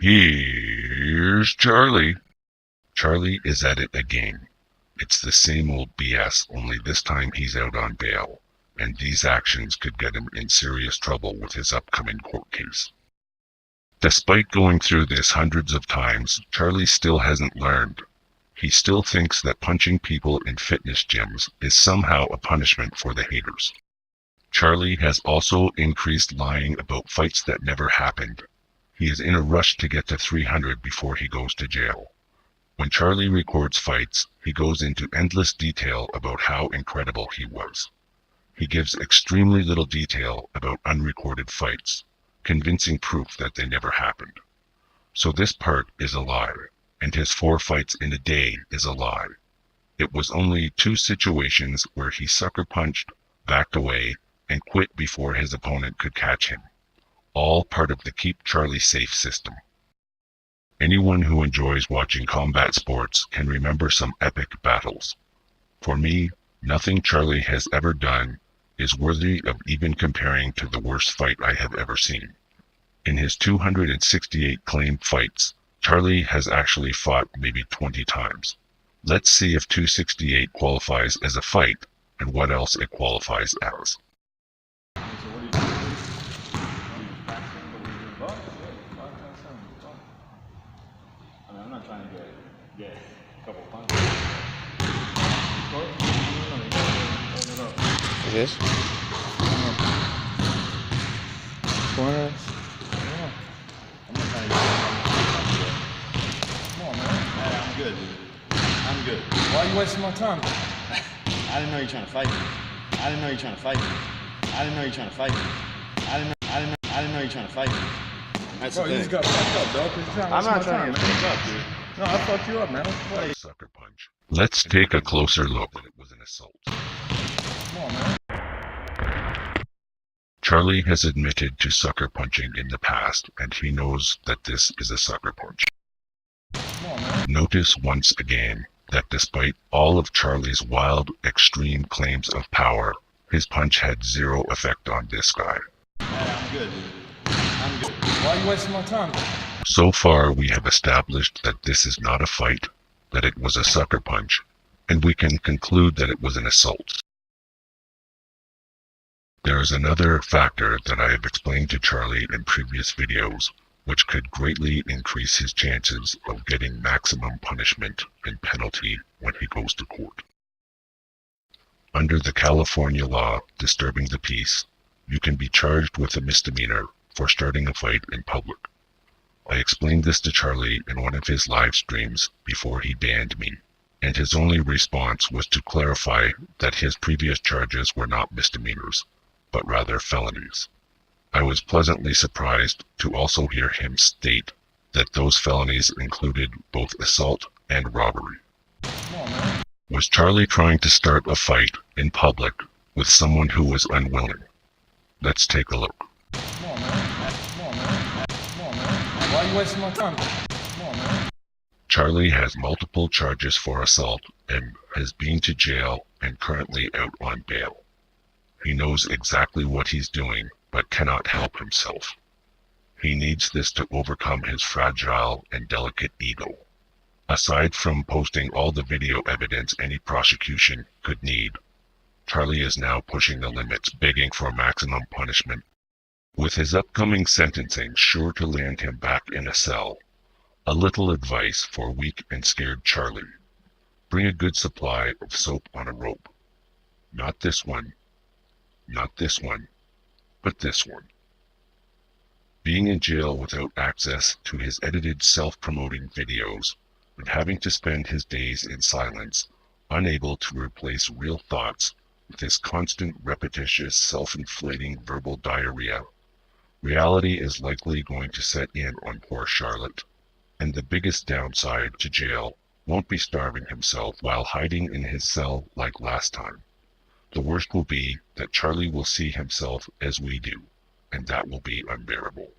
Here's Charlie. Charlie is at it again. It's the same old BS, only this time he's out on bail, and these actions could get him in serious trouble with his upcoming court case. Despite going through this hundreds of times, Charlie still hasn't learned. He still thinks that punching people in fitness gyms is somehow a punishment for the haters. Charlie has also increased lying about fights that never happened. He is in a rush to get to 300 before he goes to jail. When Charlie records fights, he goes into endless detail about how incredible he was. He gives extremely little detail about unrecorded fights, convincing proof that they never happened. So this part is a lie, and his 4 fights in a day is a lie. It was only 2 situations where he sucker punched, backed away, and quit before his opponent could catch him. All part of the Keep Charlie Safe system. Anyone who enjoys watching combat sports can remember some epic battles. For me, nothing Charlie has ever done is worthy of even comparing to the worst fight I have ever seen. In his 268 claimed fights, Charlie has actually fought maybe 20 times. Let's see if 268 qualifies as a fight and what else it qualifies as. I'm not trying to get a couple punches. Yes. Corners. I'm not trying to get Come on, man. Hey, I'm good, dude. I'm good. Why are you wasting my time? I didn't know you were trying to fight me. I didn't know you were trying to fight me. I didn't know you were trying to fight me. I didn't know you were trying to fight me. That's Bro, the you thing. just got fucked up, dog. I'm not trying to get fucked up, dude. No, I fucked you up, man. Sucker punch. Let's take a closer look. It was an assault. Come on, man. Charlie has admitted to sucker punching in the past, and he knows that this is a sucker punch. Come on, man. Notice once again that despite all of Charlie's wild, extreme claims of power, his punch had zero effect on this guy. Hey, I'm good, dude. I'm good. Why are you wasting my time? So far, we have established that this is not a fight, that it was a sucker punch, and we can conclude that it was an assault. There is another factor that I have explained to Charlie in previous videos, which could greatly increase his chances of getting maximum punishment and penalty when he goes to court. Under the California law disturbing the peace, you can be charged with a misdemeanor for starting a fight in public. I explained this to Charlie in one of his live streams before he banned me, and his only response was to clarify that his previous charges were not misdemeanors, but rather felonies. I was pleasantly surprised to also hear him state that those felonies included both assault and robbery. Come on, man. Was Charlie trying to start a fight in public with someone who was unwilling? Let's take a look. Come on, man. Come on, man. Come on, man. Why are you wasting my time? Come on, man. Charlie has multiple charges for assault and has been to jail and currently out on bail. He knows exactly what he's doing, but cannot help himself. He needs this to overcome his fragile and delicate ego. Aside from posting all the video evidence any prosecution could need, Charlie is now pushing the limits, begging for maximum punishment. With his upcoming sentencing sure to land him back in a cell, a little advice for weak and scared Charlie. Bring a good supply of soap on a rope. Not this one, not this one, but this one. Being in jail without access to his edited self-promoting videos and having to spend his days in silence, unable to replace real thoughts with his constant repetitious self-inflating verbal diarrhea, reality is likely going to set in on poor Charlotte, and the biggest downside to jail won't be starving himself while hiding in his cell like last time. The worst will be that Charlie will see himself as we do, and that will be unbearable.